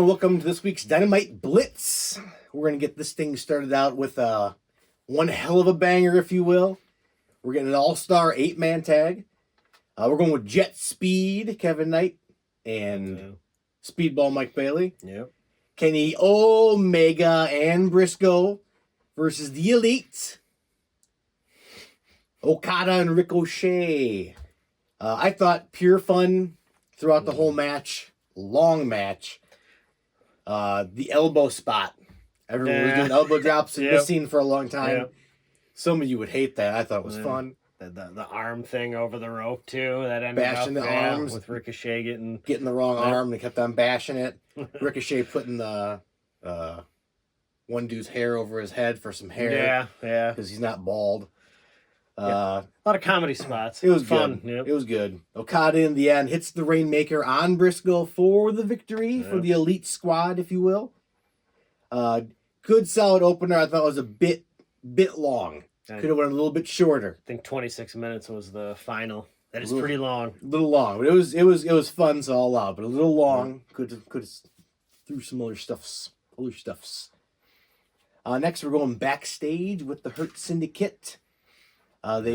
gentlemen, welcome to this week's Dynamite Blitz. We're going to get this thing started out with one hell of a banger, if you will. We're getting an all-star 8-man tag. We're going with Jet Speed, Kevin Knight, and Speedball Mike Bailey. Yep. Kenny Omega and Briscoe versus the Elite. Okada and Ricochet. I thought pure fun throughout the whole match. Long match. The elbow spot. Everyone was doing elbow drops in this scene for a long time. Yep. Some of you would hate that. I thought it was fun. The arm thing over the rope too. That ended bashing up, the arms with Ricochet getting the wrong arm. They kept on bashing it. Ricochet putting the one dude's hair over his head for some hair. Yeah. Because he's not bald. A lot of comedy spots. It was fun. Good. Yep. It was good. Okada in the end hits the Rainmaker on Briscoe for the victory for the Elite Squad, if you will. Good solid opener. I thought it was a bit long. Could have went a little bit shorter. I think 26 minutes was the final. That is pretty long. A little long, but it was fun, so I'll allow. But a little long. Could have threw some other stuffs. Next, we're going backstage with the Hurt Syndicate. What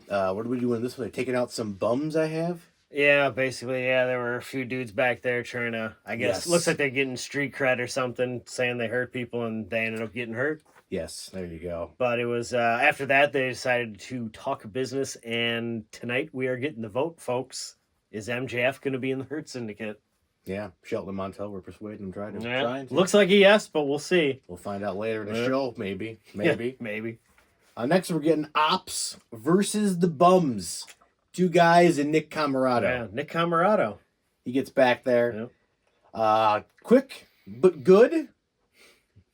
are we doing this one? They're taking out some bums I have. Yeah, basically, there were a few dudes back there trying to, I guess, looks like they're getting street cred or something, saying they hurt people and they ended up getting hurt. Yes, there you go. But it was, after that, they decided to talk business, and tonight we are getting the vote, folks. Is MJF going to be in the Hurt Syndicate? Yeah, Shelton and Montel were persuading him trying to. Looks like a yes, but we'll see. We'll find out later in the show, maybe. Yeah, maybe. Next, we're getting Ops versus the Bums. Two guys and Nick Camarado. Yeah, Nick Camarado. He gets back there. Yep. Quick, but good.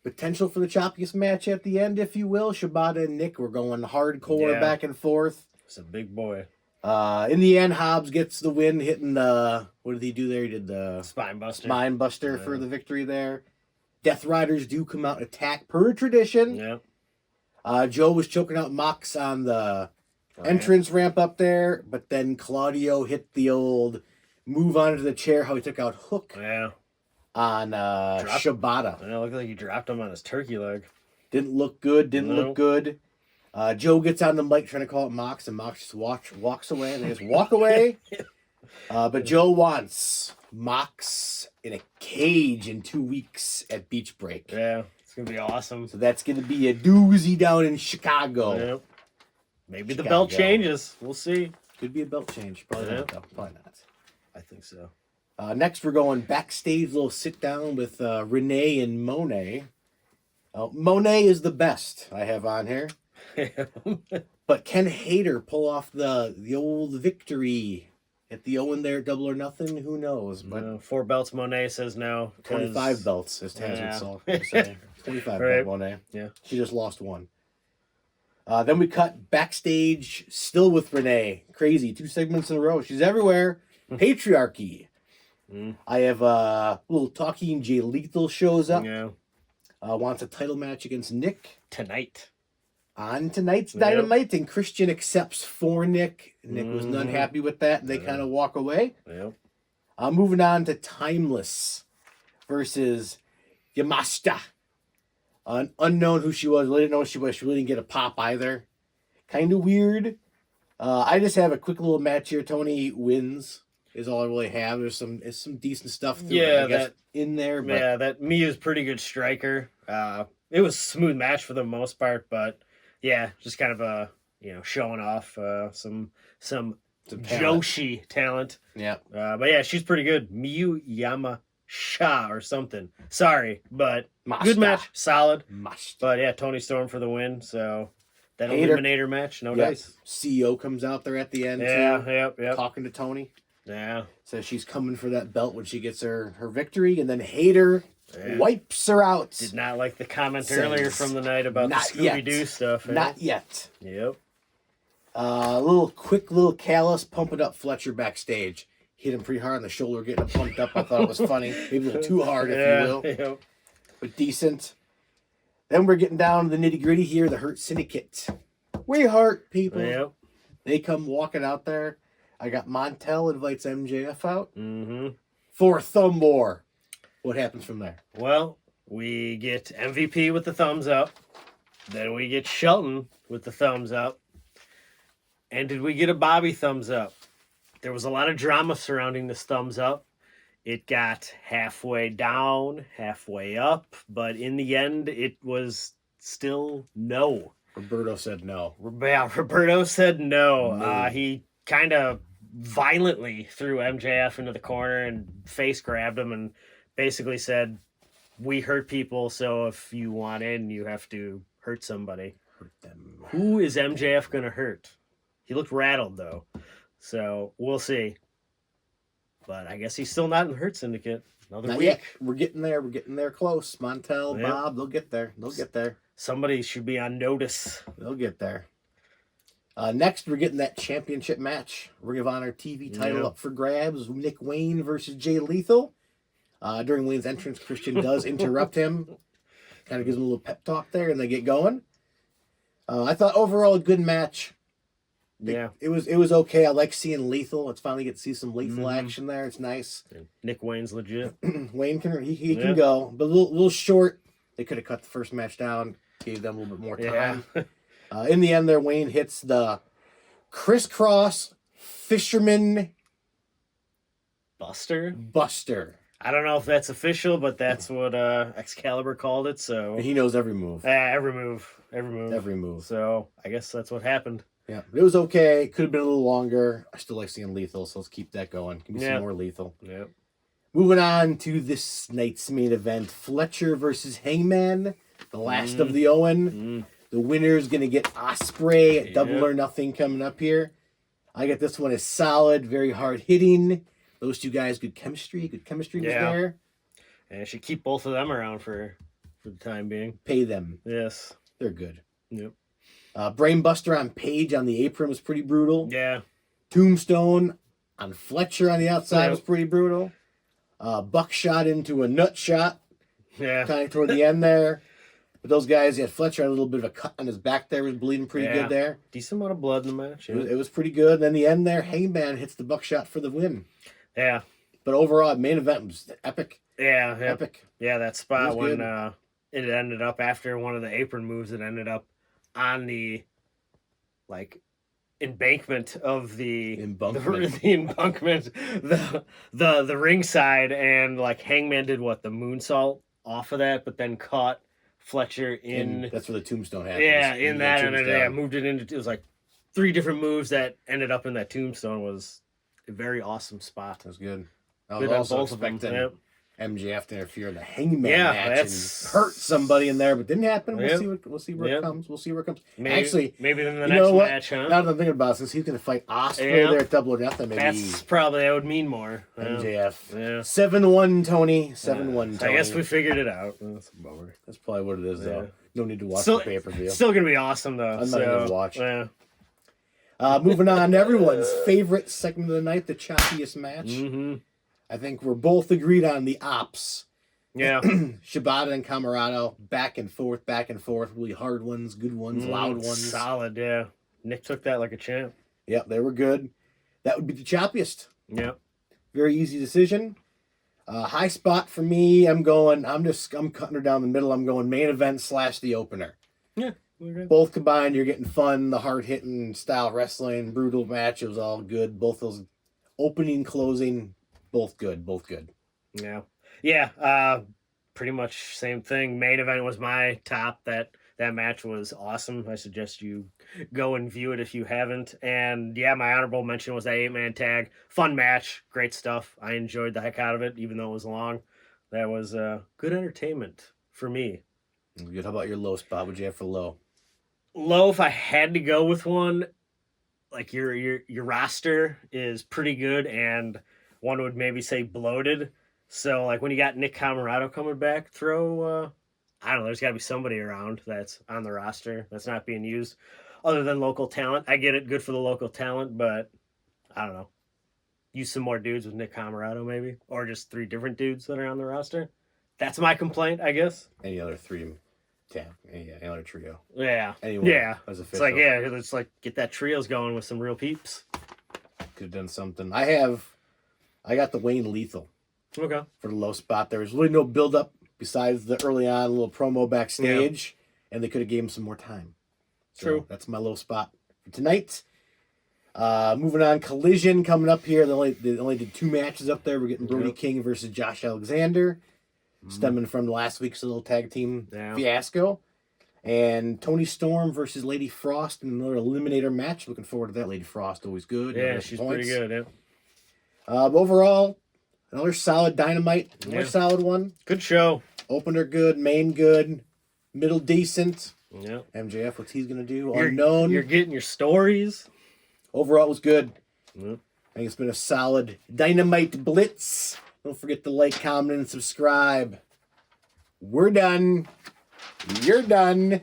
Potential for the choppiest match at the end, if you will. Shibata and Nick were going hardcore back and forth. It's a big boy. In the end, Hobbs gets the win, hitting the... What did he do there? He did the... Spine Buster for the victory there. Death Riders do come out and attack per tradition. Yeah. Joe was choking out Mox on the entrance ramp up there, but then Claudio hit the old move onto the chair, how he took out Hook on Shibata. It looked like he dropped him on his turkey leg. Didn't look good. Joe gets on the mic trying to call it Mox, and Mox just walks away, and they just walk away. But Joe wants Mox in a cage in 2 weeks at Beach Break. Yeah. It's going to be awesome. So that's going to be a doozy down in Chicago. Yep. Maybe the belt changes. We'll see. Could be a belt change. Probably not, though. Probably not. I think so. Next, we're going backstage, little sit down with Renee and Monet. Monet is the best I have on here. But can Hayter pull off the old victory at the Owen there, Double or Nothing? Who knows? But 4 belts, Monet says no. 25 belts, as Taz would say. 25 belt Monet. Yeah. She just lost 1. Then we cut backstage, still with Renee. Crazy. 2 segments in a row. She's everywhere. Patriarchy. I have little Talking Jay Lethal shows up. Yeah. Wants a title match against Nick. Tonight. On tonight's Dynamite, and Christian accepts for Nick. Nick was unhappy with that, and they kind of walk away. Yep. Moving on to Timeless versus Yamashita. An unknown who she was. Really didn't know who she was. She really didn't get a pop either. Kind of weird. I just have a quick little match here. Tony wins is all I really have. There's some decent stuff in there. But... Yeah, that Mia's pretty good striker. It was a smooth match for the most part, but yeah, just kind of a showing off some Joshi talent. Yeah. But yeah, she's pretty good. Miyu Yamasha or something. Sorry, but good match, solid. But yeah, Tony Storm for the win. So that eliminator match, no dice. CEO comes out there at the end too. Talking to Tony. Yeah. So she's coming for that belt when she gets her victory, and then Hayter wipes her out. Did not like the comment earlier from the night about the Scooby-Doo stuff. Not yet. Yep. Little callous pumping up Fletcher backstage. Hit him pretty hard on the shoulder, getting him pumped up. I thought it was funny. Maybe a little too hard, if you will. Yep. But decent. Then we're getting down to the nitty-gritty here, the Hurt Syndicate. We hurt people. Yep. They come walking out there. I got Montel invites MJF out for for Thumb War. What happens from there? Well, we get MVP with the thumbs up. Then we get Shelton with the thumbs up. And did we get a Bobby thumbs up? There was a lot of drama surrounding this thumbs up. It got halfway down, halfway up, but in the end, it was still no. Roberto said no. Yeah, Roberto said no. He kind of violently threw MJF into the corner and face grabbed him and basically said, "We hurt people, so if you want in, you have to hurt somebody." Hurt them. Who is MJF going to hurt? He looked rattled, though. So we'll see. But I guess he's still not in the Hurt Syndicate. Another Not week. yet. We're getting there. We're getting there close. Montel, Yep. Bob, they'll get there. They'll get there. Somebody should be on notice. They'll get there. Next, we're getting that championship match. Ring of Honor TV title up for grabs. Nick Wayne versus Jay Lethal. During Wayne's entrance, Christian does interrupt him. Kind of gives him a little pep talk there, and they get going. I thought overall a good match. It was okay. I like seeing Lethal. Let's finally get to see some Lethal action there. It's nice. Nick Wayne's legit. Wayne can go, but a little short. They could have cut the first match down, gave them a little bit more time. In the end, there Wayne hits the crisscross fisherman Buster. I don't know if that's official, but that's what Excalibur called it. So He knows every move. every move. So I guess that's what happened. Yeah, it was okay. It could have been a little longer. I still like seeing Lethal, so let's keep that going. Give me some more Lethal. Yeah. Moving on to this night's main event, Fletcher versus Hangman, the last of the Owen. The winner's going to get Ospreay, Double or Nothing coming up here. I get this one as solid, very hard hitting. Those two guys, good chemistry was there. And I should keep both of them around for the time being. Pay them. Yes. They're good. Yep. Brainbuster on Page on the apron was pretty brutal. Yeah. Tombstone on Fletcher on the outside was pretty brutal. Buckshot into a nut shot. Yeah. Kind of toward the end there. But those guys, Fletcher had a little bit of a cut on his back there. Was bleeding pretty good there. Decent amount of blood in the match. Yeah. It was pretty good. And then the end there, Hangman hits the buckshot for the win. Yeah. But overall, main event was epic. Yeah. Epic. Yeah, that spot when it ended up after one of the apron moves, it ended up on the embankment of the embankment, the ringside, and Hangman did the moonsault off of that, but then caught Fletcher in. That's where the tombstone happens. Yeah, in that, and moved it into. It was 3 different moves that ended up in that tombstone. Was a very awesome spot. That was good. I was also both expecting of them. MJF to interfere in the Hangman match and hurt somebody in there, but didn't happen. We'll see where it comes. We'll see where it comes. Maybe in the next match, huh? Now that I'm thinking about it, since he's going to fight Ospreay there at Double or Nothing, maybe that would mean more. MJF. Yeah. 7-1 Tony. 7-1 Tony. I guess we figured it out. That's a bummer. That's probably what it is, though. No need to watch the pay-per-view. Still going to be awesome, though. I'm not going to watch. Yeah. Moving on, everyone's favorite segment of the night, the choppiest match. Mm-hmm. I think we're both agreed on the ops. Yeah. Shibata and Camarado, back and forth, really hard ones, good ones, loud ones. Solid, yeah. Nick took that like a champ. Yeah, they were good. That would be the choppiest. Yeah. Very easy decision. High spot for me, I'm cutting her down the middle. I'm going main event / the opener. Yeah. Okay. Both combined, you're getting fun, the hard-hitting style wrestling, brutal match. It was all good. Both those opening, closing, both good. Yeah. Yeah. Pretty much same thing. Main event was my top. That match was awesome. I suggest you go and view it if you haven't. And yeah, my honorable mention was that 8-man tag. Fun match. Great stuff. I enjoyed the heck out of it, even though it was long. That was good entertainment for me. Good. How about your low spot? What'd you have for low? Low, if I had to go with one, your roster is pretty good, and one would maybe say bloated. So when you got Nick Camarado coming back, throw I don't know, there's got to be somebody around that's on the roster that's not being used other than local talent. I get it, good for the local talent, but I don't know. Use some more dudes with Nick Camarado maybe, or just 3 different dudes that are on the roster. That's my complaint, I guess. Any other 3? Any other trio. Yeah. Anyway, yeah. As official. It's get that trios going with some real peeps. Could have done something. I got the Wayne Lethal. Okay. for the low spot. There was really no build up besides the early on little promo backstage, and they could have gave him some more time. So True. that's my low spot for tonight. Moving on, Collision coming up here. They only did 2 matches up there. We're getting Brody King versus Josh Alexander, stemming from last week's little tag team fiasco. And Tony Storm versus Lady Frost in another eliminator match. Looking forward to that. Lady Frost, always good. Yeah, she's pretty good. Yeah. But overall, another solid Dynamite. Another solid one. Good show. Opener good, main good, middle decent. Yeah. MJF, what's he's going to do? Unknown. You're getting your stories. Overall, it was good. Yep. I think it's been a solid Dynamite Blitz. Don't forget to like, comment, and subscribe. We're done. You're done.